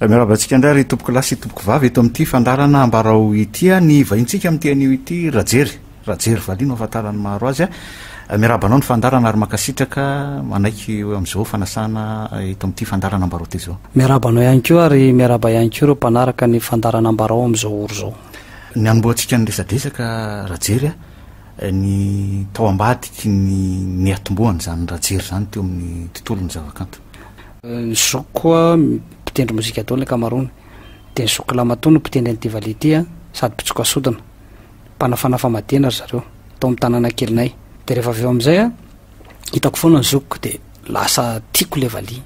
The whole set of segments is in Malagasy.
miarabantsika indray ry tompoko lasy tompoko vavy eto amin'ity fandarana ambarao itya ny vahintsika amin'n'tian'io ity rajery valino afantarany maro azy a miarabanao ny fandarana ary makasitraka manaiky amin'izao fanasana eto amin'ity fandarana ambarao ty zao miarabanao ihany koa ary miaraba ihany koa ireo mpanaraka ny fandarana ambarao amin'izao oro zao ny anomboantsika ny resadresaka rajery ny tao ambadiky ny atomboany zany rajery zany teo amin'ny tontolo ny zavakanto ny zoko koa mpitendry mozika ataony akamarony de ny zoko lamatony mpitendry an'ity valia ity a sady mpitsoka sodina mpanafana famadina ry zareo atao amin'ny tanàna kelinay de rehefa avy eo am'izay a hitako foana ny zokoko de lasa tiako le valia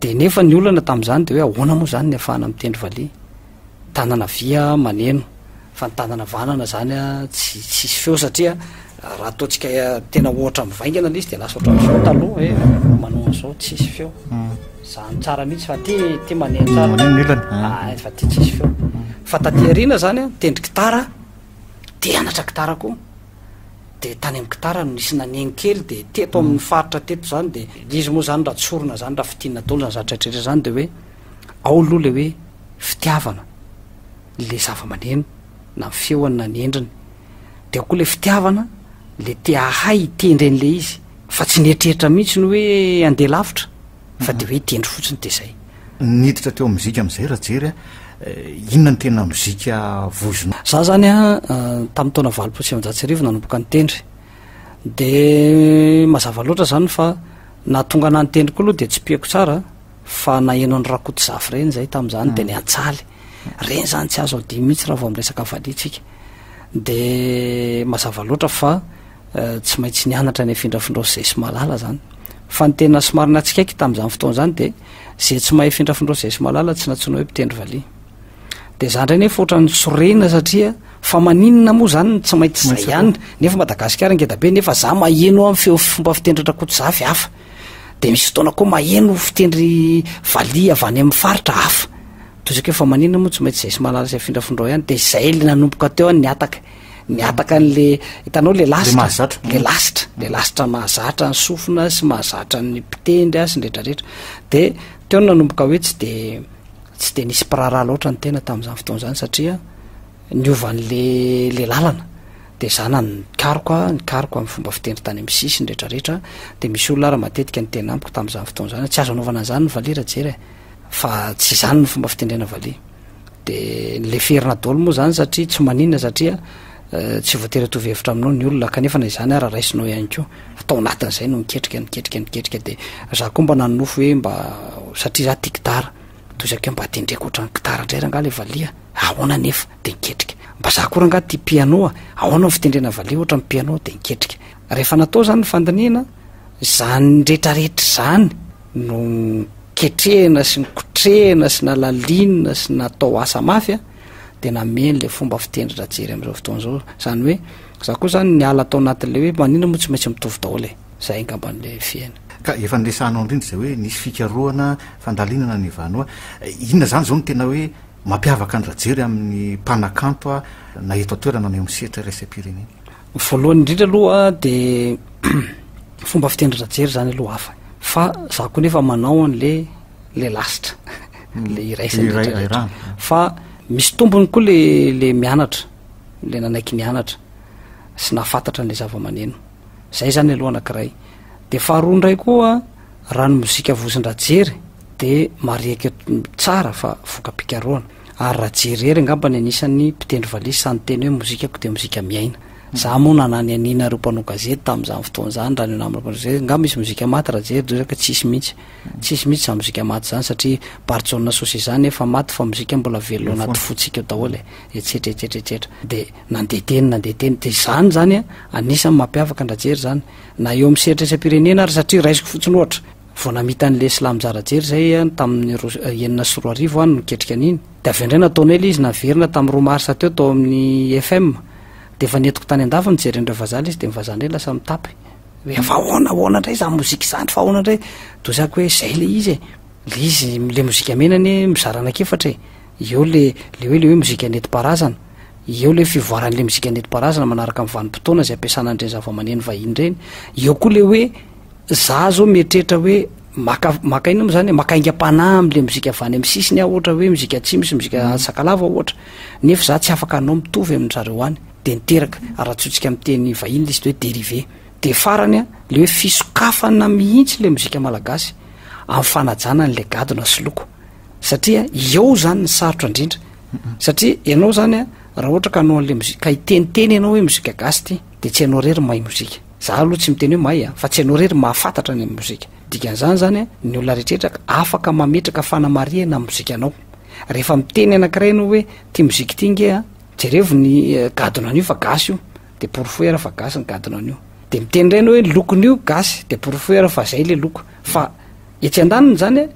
de nefa ny olana tam'izany de hoe ahoana moa zany ny afahana mitendry valia tanana via maneno fa ny tanana vanana zany a tsisy feo satria raha ataotsika tena ohatra mivaingana izy de lasa ohatra am'izao taloha hoe manao an'izao tsisy feo zany tsara mihitsy fa ty maneno tsara fa ty tsisy feo fa taty arina zany a tendry gitara de anatra gitara koa de tany amin'ny gitara no nisy naneny kely de teto amin'ny faritra teto zany de izy moa zany raha tsorona zany raha fitinina daolo zany zatratrehtra zany de hoe ao aloha le hoe fitiavana le zava-maneno na feoany na ny endriny de koa le fitiavana le te ahay itendry an'le izy fa tsy nietrehitra mihitsy ny hoe andeha lavitra fa de hoe itendry fotsiny de zay niditra teo mozika am'izay rajery inona ny tena mozika vozona za zany a tamin'ny taona valopolo sy efanjato sy arivo nanomboka ny tendry de mazava loatra zany fa na tonga na ny tendry koa aloha de tsy piako tsara fa naeno any rakoto zafy reny zay tam'izany de ny antsaly reny zany tsy azo adi mihitsy raha vao am'resaka valitsika de mazava loatra fa tsy maintsy nianatra ny afindrafindrosy zay sy malala zany fa ny tena somarina tsikaiky tam'izany fotoana zany de zay tsy mahay findrafindrosy zay sy malala tsy natsoina hoe mpitendry valia de zany ndray nefa ohatra ny sorena satria fa maninona moa zany tsy maintsy zay ihany nefa madagasikara ngeda be nefa za maheno amin'ny feo fomba fitendry rakoto zafy hafa de misy fotoana koa maheno fitendry valia avy any amin'ny faritra hafa tozaka hoe fa maninona moa tsy maintsy zay sy malala zay findrafindro ihany de zay le nanomboka teo any niataka an'le hitanao le lasitra le lasitra mahazatra ny sofina sy mahazatra ny mpitendry sy nrehetrarehetra de teo no nanomboka hoe tsy de nisy pirara loatra ny tena tam'izany fotoana zany satria niovan'le lalana de zana nikaroka amin'ny fomba fitendry tany amin'ny sisy nrehetrarehetra de misy olona raha matetika ny tena amiko tam'izany fotoana zany tsy azo anaovana zany ny valia rajery fa tsy zany ny fomba fitendrena valia de le ferina daolo moa zany satria tsy maninona satria tsy voatery atovhevitra aminao ny olona kanefa na izany ara raisinao ihany koa fatao anatin'izay no niketrika de za koa mba nanonofo hoe mba satria za ty gitara tozaka hoe mba tendreko ohatra ny gitara ndray raha nga le valia ahoana nefa de niketrika mba za koa raha nga ty piano ahoana ny fitendrena valia ohatra ny piano de niketrika rehefa natao zany ny fandiniana zany rehetrarehetra zany no ketrehana sy ny kotrehana sy na lalinina sy natao asa mafy a de nameny le fomba fitendry rajery am'izao fotoana zao zany hoe za koa zany niala atao anatin'le hoe manina moa tsy maintsy mitovy daholy zay ngamban'le fiaina ka efa nlesanao indrindra zay hoe nisy fikaroana fandalinana ny vanoa inona zany zao no tena hoe mampiavaka ny rajery amin'ny mpanakanto a na eto atoerana na eo misehatra raisam-pirenena voalohany indrindra aloha de fomba fitendry rajery zany aloha hafa fa za koa nefa manao an'le lasitra le iraisa fa misy tombony koa le mianatra le nanaiky nianatra sy nafantatra n'le zava-maneno zay zany aloha anakiray de faharoa ndray koa raha ny mozika vozon-drajery de mariaka tsara fa voka-pikaroana ary rajery ery angamba ny anisan'ny mpitendry valia sany teny hoe mozikako de mozika miaina za moa nanany anina reo mpanao gazety tam'izany fotoana zany raha ny namina mpanao ngamba misy mozika maty rajery dozaka tsisy mihitsy za mozika maty zany satria barjona sosy zany efa maty fa mozika mbola velona anaty fotsika eo daholy etsetretsetretra de nandeha teny de zany zany a anisan'ny mampiavaka ny rajery zany na eo amin'ny sehatresam-pirenena ary satria raisiko fotsiny ohatra vao namita an'le silamija rajery zay tamin'ny enina sy roa arivo any niketrika an'iny de avy indray nataony ela izy naverina tamin'ny roa marsa teo tao amin'ny FM de efa netiko tany an-dafa mijerendreo vazaly izy de mivazany ndray lasa mitapy hoe fa ahoana ndray za mozika zany fa ahoana ndray dozako hoe zay le izy le mozika menany mizara anakefatra eo le hoe mozika neti-parazana eo le fivoaran'le mozika neti-parazana manaraka amin'ny vanim-potoana zay ampiasana an'ireny zava-maneno vahiny reny eo koa le hoe za zao mietrehitra hoe maka ina moa zany makaingam-panahy am'le mozika avany amin'ny sisiny ohatra hoe mozika atsimo sy mozika sakalava ohatra nefa za tsy afaka anao mitovy amin'zareo any de niteraka araha-tsotsika am'teny vahiny le izy de hoe dérivé de farany a le hoe fisokafana mihitsy le mozika malagasy amin'ny fanajana n'le gadona sy loko satria eo zany ny sarotra indrindra satria ianao zany a raha ohatra ka anao an'le mozika ka iteniteny ianao hoe mozika gasy ty de tsy hainao rery mahay mozika za aloha tsy miteny hoe mahay a fa tsy hainao rery mahafantatra ny mozika dikan'izany zany a ny olona rehetrarehetra afaka mametraka fanamariana amin'ny mozika anao rehefa miteny anankiray anao hoe ty mozika ty nge a jerevo ny gadona an'io fa gasy io de pourfoera fa gasy ny gadona an'io de miteny ray anao hoe lokon'io gasy de pourfoera fa zay le loko fa etsy an-daniny zany a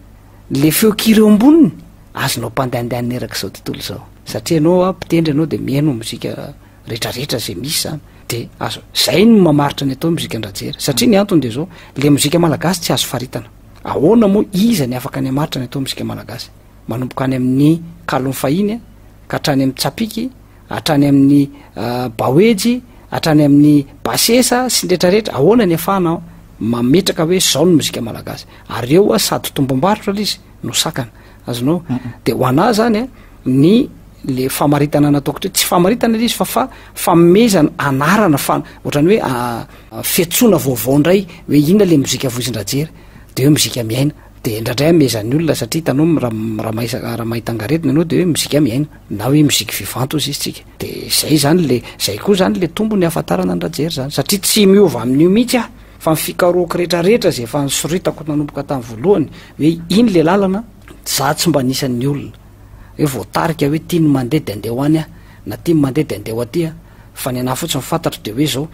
le feokireo amboniny azonao mpandehandehanny eraka zao tontolo zao satria anao a mpitendry anao de mihaino mozika rehetrarehetra zay misy zany de azo zay no mamaritra ny atao mozika andrajery satria ny antony de zao le mozika malagasy tsy azo faritana ahoana moa iza ny afaka ny amaritra ny atao mozika malagasy manomboka any amin'ny kalony fahiny a ka hatrany amin'ny tsapiky hatrany amin'ny baoejy hatrany amin'ny basesa sy nrehetrarehetra ahoana ny afahana mametraka hoe zao ny mozika malagasy ary eo a sady tombom-barotra izy no sakana azonao de ho ana zany a ny le famaritana nataoko tre tsy famaritana le izy fa famezana anarana fa ohatrany hoe fiatsoana vaovao ndray hoe inona le mozika voisin-drajery de hoe mozika miaina de indraindray amezan'ny olona satria hitanao raha mahitangaretiny anao de hoe mozika miaina na hoe mozika vivanto izy tsika de zay zany le zay koa zany le tombo ny ahafantarana andrajery zany satria tsy miova amin'io mihitsy a fa mifikaroako rehetrarehetra zay efa nysoritako nanomboka tamin'ny voalohany hoe iny le lalana za tsy mba nisan'ny olona hoe voatarika hoe tia ny mandeha de andeha ho any a na tia ny mandeha de andeha ho aty a fa ny anahy fotsiny fantatro de hoe zao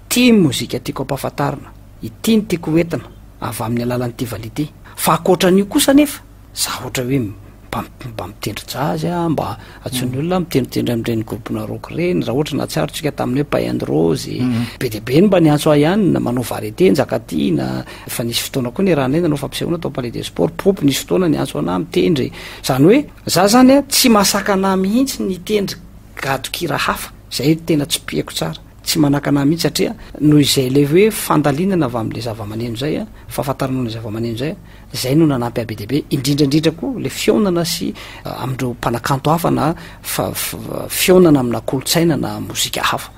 tia mozika tiako ampahafantarina ity ny tiako hoentina avy amin'ny alalan'ity vality fa akoatran'io kosa nefa za ohatra hoe mba mitendry jazy a mba atsony olona mitendritendry am'ireny groupena rock reny raha ohatra na tsiarotsika tamin'ny hoe paindrosy be de be ny mba niantso ah ihany na manao varieté njakati na fa nisy fotoana koa ny raha nay nanao fampisehoana atao palais de sport popy nisy fotoana niantso anah mitendry zany hoe za zany a tsy mahasaka anah mihitsy ny tendry gadokira hafa zay tena tsy piako tsara tsy manaka anah mihitsy satria noho izay le hoe fandalinana avy amin'le zava-maneno zay a fahafantaranao le zava-maneno zay a zay no nanampy abe deabe indrindraindrindra koa le fionana sy amindreo mpanakanto hafa na fionana amina kolotsaina na mozika hafa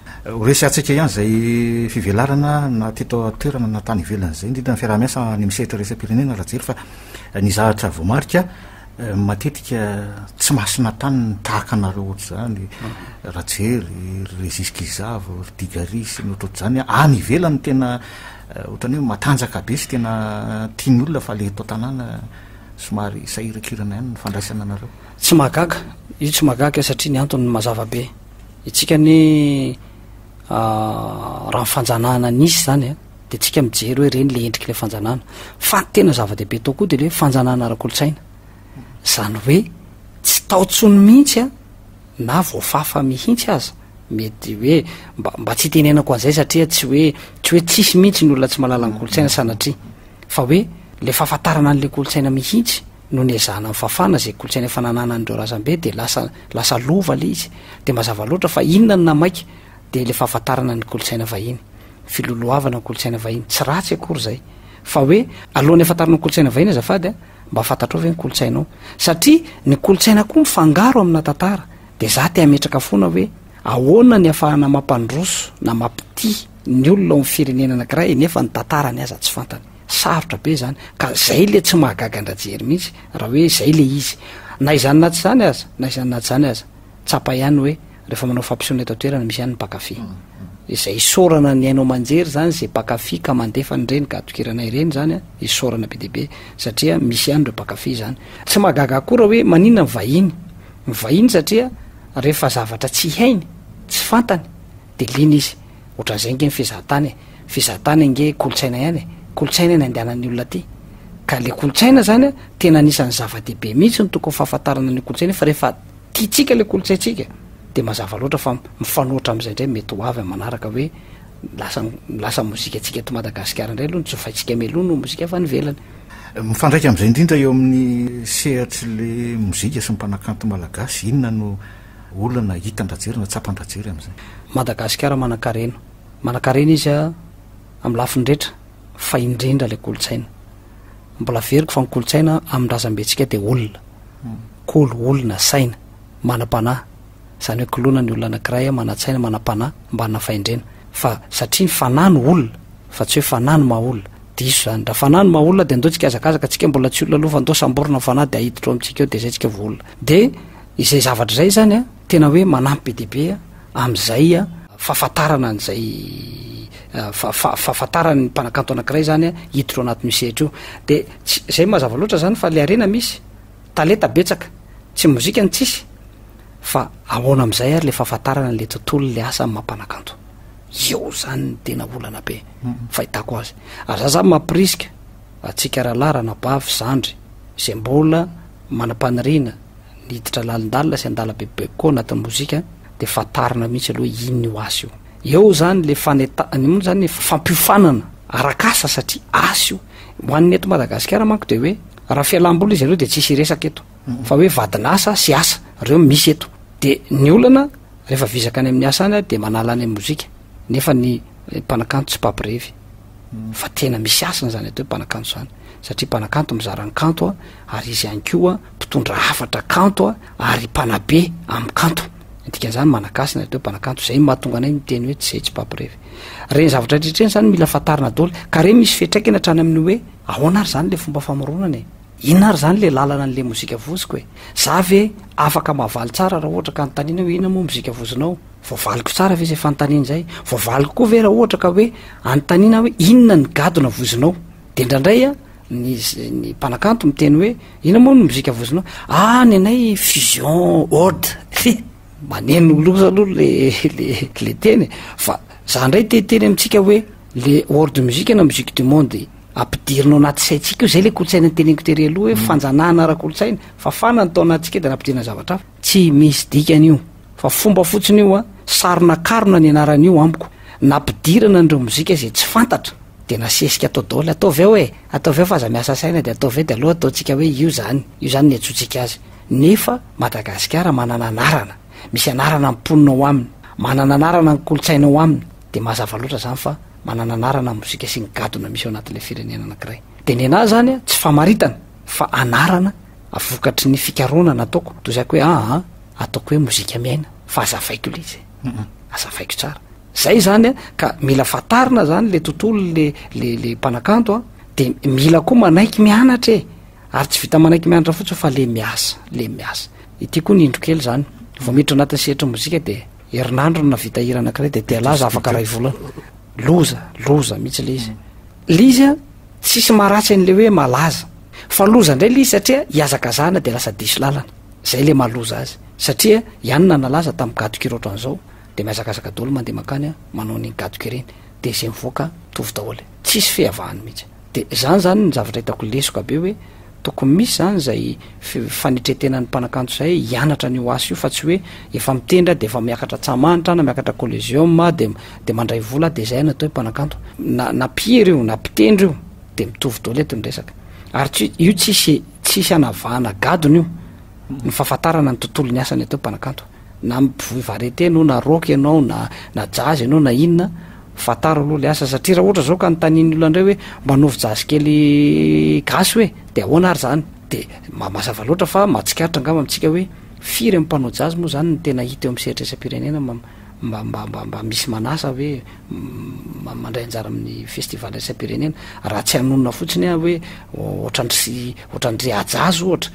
resy atsika ihany zay fivelarana na teto toerana na tany ivelan'zay indrindra ny fiarah-miasa ny misehitra resa-pirenena raha jery fa ny zavatra voamarika matetika tsy masina tany tahaka anareo ohatra zany rajery reziskizavo digari sy ny ohatroatra zany any ivelany tena ohatrany hoe matanjaka be sy tena tiany olona fa le tao tanàna somary sahirakirana ihany ny fandraisana anareo tsy mahagaga io tsy mahagaga satria ny antony mazava be itsika ny raha nyfanjanahana nisy zany a de tsika mijery hoe reny le endriky le fanjanahana fa tena zava-dehibe tao koa de le hoe fanjanahana ara-kolotsaina zany hoe tsy taotsony mihitsy a na voafafa mihitsy aza mety hoe mba tsy tenenako an'izay satria tsy hoe tsisy mihitsy ny olona tsy malala ny kolotsaina sanatria fa hoe le fahafantarana an'le kolotsaina mihitsy no ny azahana ny fafana zay kolotsaina efa nanana andreo razam-be de lasa lova le izy de mazava loatra fa inona ny namaika de le fahafantarana ny kolotsaina vahiny filoloavana ny kolotsaina vahiny tsy ratsy akory zay fa hoe alohan'ny afantarana ny kolotsaina vahiny azafady a mba fantatrao ve ny kolotsainao satria ny kolotsaina koa mifangaro amina tantara de za ty ametraka foana hoe ahoana ny afahana mampandroso na mampity ny olona amin'ny firenena anankiray nefa ny tantara ny aza tsy fantany sarotra be zany ka zay le tsy mahagaga andrajery mihitsy raha hoe zay le izy na izany naty zany aza na izany naty zany aza tsapa ihany hoe rehefa manao fampisehoana eto toerana misy ihany ny mpakafy izay isorana ny ainao manjery zany zay mpakafy ka mandefa nyreny ka atokiranay reny zany a isorana be deabe satria misy ihany reo mpakafy zany tsy mahagaga akora hoe manina ny vahiny satria rehefa zavatra tsy hainy tsy fantany de lina izy ohatran'izay nge ny fizahatany nge kolotsaina ihany kolotsaina ny andehanan'ny olona aty ka le kolotsaina zany a tena anisan'ny zava-dehibe mihitsy ny tokony fahafantarana ny kolotsaina fa rehefa tiatsika le kolotsaintsika de mazava loatra fa mifanoatra am'izay ndray mety ho avy manaraka hoe lasa mozika atsika to Madagasikara indray aloha ny tsofaitsika meloha no mozika fa nivelany mifandraika am'izay indrindra eo amin'ny sehatry le mozika sy mipanakanto malagasy inona no olana hitandrajery na tsapandrajery am'izay Madagasikara manan-karena izy a amin'ny lafiny rehetra fa indrindra le kolotsaina mbola veriko fa nikolontsaina am'razam-betsika de olona saina manam-panahy zany hoe kolona ny olona anankiray manatsaina manam-panahy mba nafaindrena fa satria fanano olona fa tsy hoe fanano maolona de iso zany raha fanano maolona de andao tsika azakazaka tsika mbola tsy olona aloha fa andao samborona fanahy de ahiditra ao amitsika eo de zay tsika voolona de izay zavatra zay zany a tena hoe manampy be deabe am'izay a fahafantarana an'izay fahafantarany mpanakanto anankiray zany a hiditra ao anaty misehitra io de zay mazava loatra zany fa le arena misy taleta betsaka tsy mozika ny tsisy fa ahoana am'izay ary le fahafantarana le tontolo le asa amin'ny mampanakanto eo zany ny tena olana be fahitako azy ary za zany mampirisika atsika rahalarana bavy zandry zay mbola manam-paniriana niditra lalindalina sy andala bebe koa anatin'ny mozika de fatarina mihitsy aloha iny ho asy io eo zany le fanetany zany fampiofanana arakasa satria asy io hoan'ny eto Madagasikara manko de hoe raha fialam-bola izy ireo de tsisy resaka eto fa hoe vadinasa sy asa reo misy eto de ny olana rehefa vizaka any amin'ny asa any de manala any amin'ny mozika nefa ny mpanakanto tsy pampirevy fa tena misy asana zany atao hoe mpanakanto zany satria mpanakanto mizarany kanto a ary izy ihany koa mpitondra hafatra kanto a ary mpanabe amin'ny kanto dikan'izany manakasina atao hoe mpanakanto zay mahatonga anay miteny hoe tsy zay tsy pampirevy reny zavatra rehetreny zany mila fatarina daholo ka re misy fetraikana hatrany amin'ny hoe ahoana ary zany le fomba famoronana e inona ary zany le lalana an'le mozika voziko e za ve afaka mahavaly tsara raha ohatra ka nytanina hoe inona moa mozika vozinao voavaliko tsara ve zay fanontaniana zay voavaliko koa ve raha ohatra ka hoe anontaniana hoe inona ny gadona vozinao de indrandray a ny mpanakanto miteny hoe inona moa ny mozika vozinao ny anay fusion ode maneno loza aloha le teny fa za ndray teteny amitsika hoe le orde musique na musique du monde ampidirinao anaty saitsika io zay le kolotsaina ny teneniko tery aloha hoe fanjanahana raha kolotsaina fa fana nytao anatsika de nampidirina zavatra hafa tsy misy dikan'io fa fomba fotsiny io a sarina karona ny anaran'io amiko nampidirana andreo mozika zay tsy fantatra de nasesika atao daholo ataovy eo ataovy eo fa aza miasa saina de ataovy eo de aloha ataotsika hoe io zany ny atsotsika azy nefa Madagasikara manana anarana misy anarana mponina ao aminy manana anarana ny kolotsaina ao aminy de mazava loatra zany fa manana anarana mozika sy ny gadona misy ao anatin'le firenena anankiray de ny anahy zany tsy famaritana fa anarana avokatry ny fikaronana ataoko toy zay hoe ataoko hoe mozika miaina fa azavaiko le izy azavaiko tsara zay zany ka mila fatarina zany le tontolo le mpanakanto de mila koa manaiky mianatra ary tsy vita manaiky mianatra fotsiny fa le miasa ity koa ny indro kely zany vao miditra anatin'ny sehatra mozika de herinandro na vita hira anankiray de laza afaka ray volana loza mihitsy le izy tsisy maharatsy an'le hoe malaza fa loza ndray le izy satria hiazakazahana de lasa diso lalana zay le mahaloza azy satria ianina nalaza tamin'ny gadokirotro an'izao de miazakazaka daholo mandeha makany manao ny gadoka ireny de zay mivoaka tovy daholo tsisy fihavahany mihitsy de zany ny zavatra hitako lesoka be hoe tokony misy zany zay fanetretenany mpanakanto zay hianatra ny asy io fa tsy hoe efa mitendra de efa miakatra tsamanitra na miakatra collegium de mandray vola de zay natao hoe mpanakanto na pierre io na mpitendry io de mitovy daholo eto ny resaka ary io tsisy anavahana gadony io ny fahafantarana ny tontolo ny asany atao mpanakanto na mpivoy varieté anao na rock ianao na jazz ianao na inona fataro aloha le asa satria raha ohatra zao ka nytaniny olona ndray hoe mbanovy jazz kely gasy hoe de ahoana ary zany de mazava loatra fa mahatsikaritra angamba amitsika hoe firy am'mpanao jazz moa zany ny tena hita eo amin'ny sehatra isam-pirenena mba misy manasa hoe mandray anjara amin'ny festival isam-pirenena raha tsy hanonona fotsiny hoe ohatrandry ajazy ohatra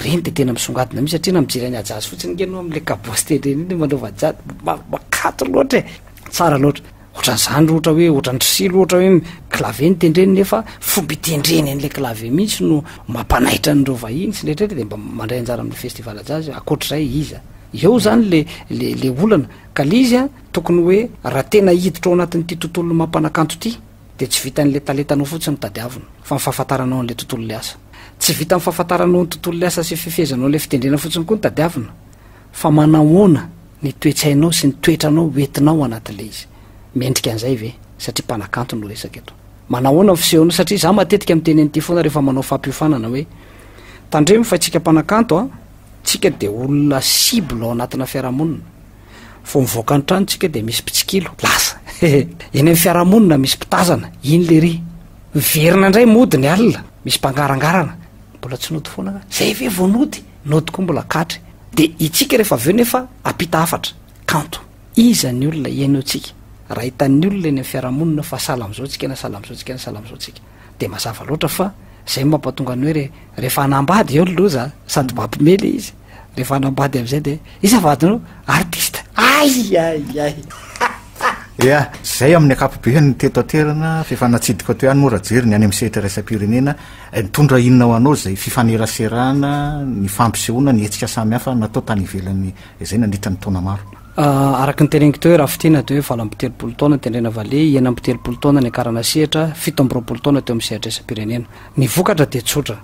reny de tena misongadina misy satria na mijery any ajazy fotsiny ngenao am'le kabosy teny reny manova jazz makato loatra tsara loatra ohatran'izany ohatra hoe ohatrandry silo ohatra hoe clavier ny tendreny nefa fomba itendreny an'le clavier mihitsy no mampanaitra an'ireo vahiny sy nrehetrrehetra de mba mandray anjara amin'ny festival jazz akoatr'izay izy eo zany le olana ka le izy tokony hoe raha tena hiditra ao anatin'ity tontolo mampanakanto ity de tsy vita n'le taletanao fotsiny tadiavina fa mifahafantaranao an'le tontolo le asa tsy vita mifahafantaranao ny tontolo le asa sy fifezanao le fitendrena fotsiny koa ny tadiavina fa manahoana ny toetsainao sy ny toetranao oentinao anatin'le izy miendrika an'izay ve satria mpanakanto no resaka eto manahoana fisehonao satria za matetika miteny an'ity foana rehefa manao fampiofanana hoe tandremo fa tsika mpanakanto tsika de olona cible ao anatina fiarahamonina fo mivoaka ny trano tsika de misy mpitsikilo lasa eny amin'ny fiarahamonina misy mpitazana iny le ry verina indray mody ny alina misy mpangarangarana mbola tsy nody foana zay ve vonody nody koa mbola katry de itsika rehefa aveo nefa apita afatra kanto iza ny olona iaino tsika raha hitan'ny olona eny amin'ny fiarahamonina fa sala am'izao tsika na sala am'izao tsika na sala am'izao tsika de mazava loatra fa zay mampatonga ny hoe rehefa anambady eo loza sady bampimely izy rehefa anambady am'izay de iza vadinao artiste ay ia zay amin'ny akapobeany teto aterana fifanatsidika to ihany moa rajery ny any amin'ny sehitra raisam-pirenena nitondra inona ho anao zay fifaneraserana ny fampisehoana ny hetsika samy hafa natao tany ivelany zay nandritra ny taona maro araky ny tereniko teo hoe raha fitiana de hoe vala ambitelopolo taona tendrena vale ena ambitelopolo taona ny akarana sehatra 7 taona teo amin'ny sehatra raisam-pirenena ny vokatra de tsotra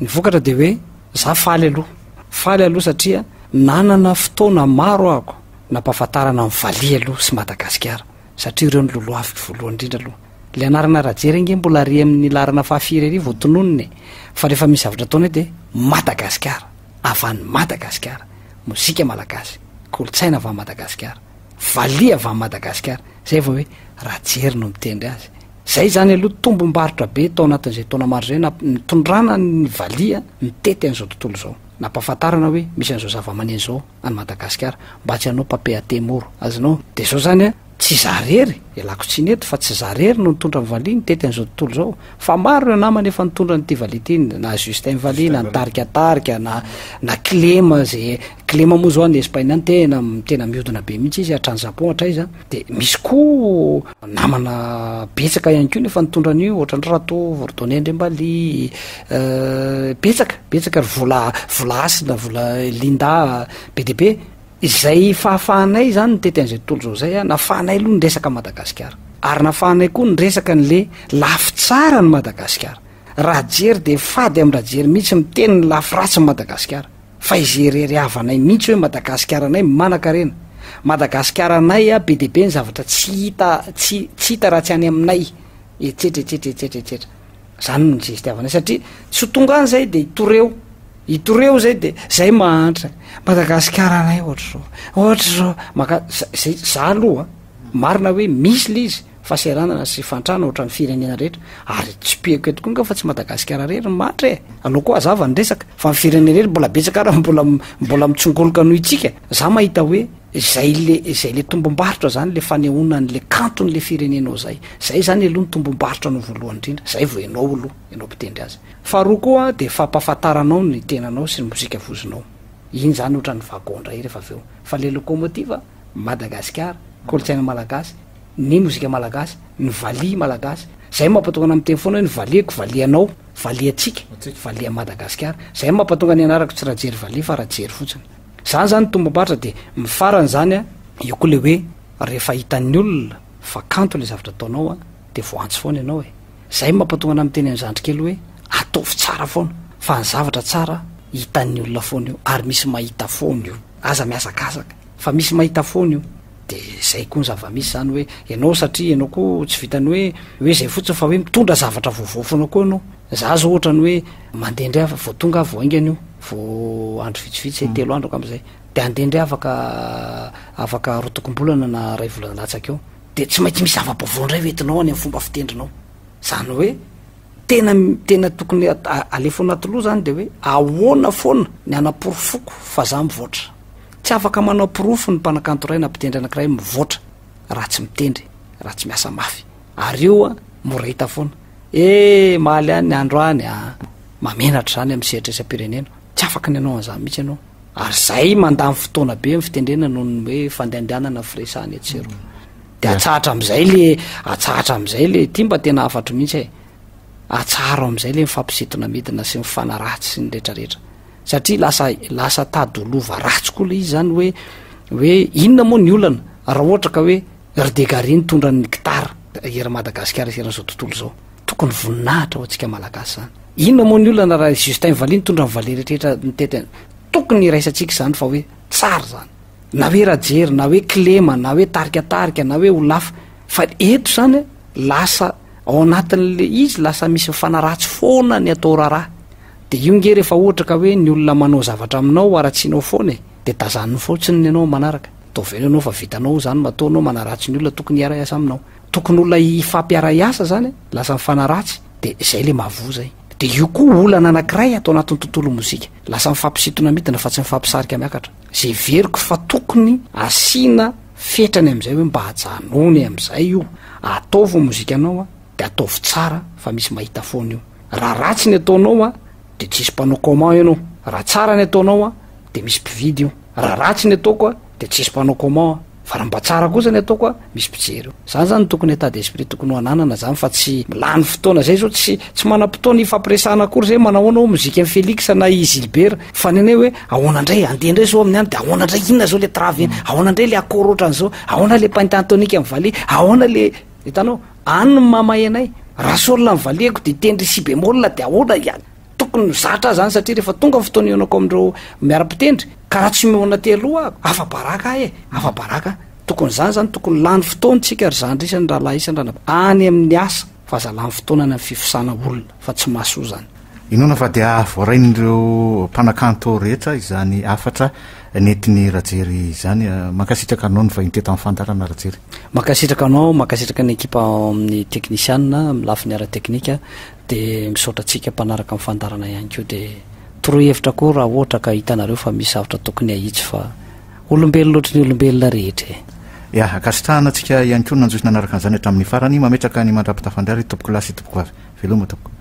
ny vokatra de hoe za faly aloha satria nanana fotoana maro ako nampahafantarana ny valy aloha sy Madagasikara satria ireo ny lolo avy voalohany indrindra aloha le anarana rajery nge mbola ry amin'ny larana fahafiry ary voatononony fa rehefa misy zavatra taona de Madagasikara avany Madagasikara mozika malagasy kolotsaina avy Madagasikara valy avy Madagasikara zay vao hoe rajery no mitendry azy zay zany aloha tombom-barotra be tao anatin'izay taona maro zay nitondrana ny valia mitety an'izao tontolo zao nampahafantarana hoe misy an'izao zava-maneno zao any Madagasikara mba tsy hanao papeatemoro azanao de zao zany tsy zarery elako tsy neto fa tsy zarery no nitondra ny valia nitety an'izao tontolo zao fa maro ny namany efa nitondra nyty valia ty na Justin Valia na nitarikatarika na Clema zay Clema moa zao any Espagne any tena mihodina be mihitsy izy hatrany Japon hatraiza de misy koa namana betsaka ihany koa nefa nitondra an'io ohatra ny Rato Vordone Ndrembali betsaka ry vola asina vola Linda be de be izay fahafahanay zany nitety an'izay tontolo zao zay nafahanay aloha nyresaka Madagasikara ary nafahanay koa nyresaka n'le lafy tsara ny Madagasikara rajery de fady amin'ny rajery mihitsy miteny ny lafy ratsy ny Madagasikara fa izerery havanay mihitsy hoe Madagasikara anay manakarena Madagasikara anay be de be ny zavatra tsy hita raha tsy any aminay etsetretsetretsetretra zany no nizesy tiavanay satria tsy ho tonga any zay de hitoreo zay de zay mahantra Madagasikara anay ohatra zao maka zay za aloha marina hoe misy le izy fahaseranana sy fantrana ohatra ny firenena rehetra ary tsy piako eto koa fa tsy Madagasikara rehetra matra aloha koa azava ny resaka fa ny firenena rehetra mbola betsaka raha mbola mitsongoloka noho itsika za mahita hoe zay le tombom-barotra zany le fanehoana n'le kanton'le firenenao zay zany aloha ny tombom-barotra no voalohany indrindra zay vo ianao mpitendry azy faharoa koa de fampahafantaranao ny tenanao sy ny mozika vozinao iny zany ohatra ny vagondra rehefa aveo fa le lokomotiva Madagasikara kolotsaina malagasy ny mozika malagasy ny valia malagasy zay mampatonga amin'ny teny foana hoe ny valiako valianao valiatsika valia Madagasikara zay mampatonga ny anarako tsy rajery valia fa rajery fotsiny zany tombom-barotra de mifarany zany io koa le hoe rehefa hitan'ny olona fa kanto le zavatra ataonao de voantsy foana ianao zay mampatonga na miteny amin'ny zandrikely hoe ataovy tsara foana fa ny zavatra tsara hitan'ny olona foana io ary misy mahita foana io aza miasakasaka fa misy mahita foana io de zay koa ny zava-misy zany hoe ianao satria ianao koa tsy vitany hoe zay fotsiny fa hoe mitondra zavatra voavoafonao koa ianao za zo ohatra ny hoe mandendry afa vo tonga voaingany io vo andro vitsivitsy zay 3 andro am'izay de andendry afaka rotokom-bolana na ray volana latsaka eo de tsy maintsy misy zava-bavondray vetinao any amin'ny fomba fitendrinao zany hoe tena tokony alefo anatoloha zany de hoe ahoana foana ny anaporofoko fa za mivoatra tsy afaka manao porofo ny mpanakanto ray na mpitendry anankiray mivoatra raha tsy mitendry raha tsy miasa mafy ary io mora hita foana maly any andro any mamenatra zany amin'ny sehatra isam-pirenena tsy afaka ny anao an'izany mihitsy ianao ary zay mandamy fotoana be amin'ny fitendrena noho ny hoe fandehandehanana firesahany etsero de atsahatra am'izay le ty mba tena afatro mihitsy atsaro am'izay le mifampisitona midina sy mifanaratsy sy ny rehetrarehetra satria lasa tadolova ratsy koa le izy zany hoe inona moa ny olana raha ohatra ka hoe rdegari nitondra ny gitara era Madagasikara eran'izao tontolo zao tokony voninahitra ho antsika malagasy zany inona moa ny olana raha Justin Valia nitondra ny valia rehetrarehetra nitety tokony iraisantsika zany fa hoe tsara zany na hoe rajery na hoe Clema na hoe tarikatarika na hoe olafa fa eto zany lasa ao anatin'le izy lasa misy mifanaratsy foana ny atao raharaha de io nge rehefa ohatra ka hoe ny olona manao zavatra aminao aratsianao foana de tazaniny fotsiny ny anao manaraka taovelo ianao fa vitanao zany mataonao manaratsy ny olona tokony hiara-iasa aminao tokony olona ifampiara-iasa zany lasa mifanaratsy de zay le mahavoa zay de io koa olana anankiray atao anatin'ny tontolo mozika lasa mifampisitona mitina fa tsy mifampisarika miakatra zay veriko fa tokony asiana fetrany am'izay hoe mba hajanony am'izay io ataovy mozika anao a de ataovy tsara fa misy mahita foana io raha ratsy ny ataonao a de tsisy mpanao comment ianao raha tsara ny ataonao a de misy mpividy io raha ratsy ny ataoko a de tsisy mpanao comment fa raha mba tsara kosa ny ataoko a misy mpijery io zany zany tokony état d'esprit tokony ho ananana zany fa tsy lany fotoana zay zao tsy manam-potoana ifampiresahana akory zay manahoana ho mozika amin'ny Félix na i Gilbert fa nene hoe ahoana indray andeha indray zao amin'ny any de ahoana indray inona zao le traveny ahoana indray le akoro ohatran'izao ahoana le pentatonique amin'ny valier ahoana le hitanao any ny mamay anay raha solona amin'ny valieko de tendry si bémol de ahoana tokony zatra zany satria rehefa tonga fotoana ionako amindreo miara-pitendry ka raha tsy mihoana tealoha afa-baraka afa-baraka tokony zany tokony lany fotoantsika ry zandrisany raha lahy isany rana any amin'ny asa fa za lany fotoanany amin'ny fifisana olona fa tsy mahasoa zany inona fa de voarain'ireo mpanakanto rehetra izany afatra netiny rajery zany makasitraka anao ny vahinteta amin'ny fandarana rajery makasitraka anao makasitraka ny ekipa amin'ny technicianna milafiny ara teknika de misaotra atsika mpanaraka amin'ny fandarana ihany keo de torohevitra koa raha ohatra ka hitanareo fa misy zavatra tokony ahitsy fa olombelona loatra ny olombelona rehetra ya akasitrahana atsika ihany koa nanjosy nanaraka an'izany hatramin'ny farany mametraka ny mandrapita fandary tompoko lasy tompoko avy veloma tompoko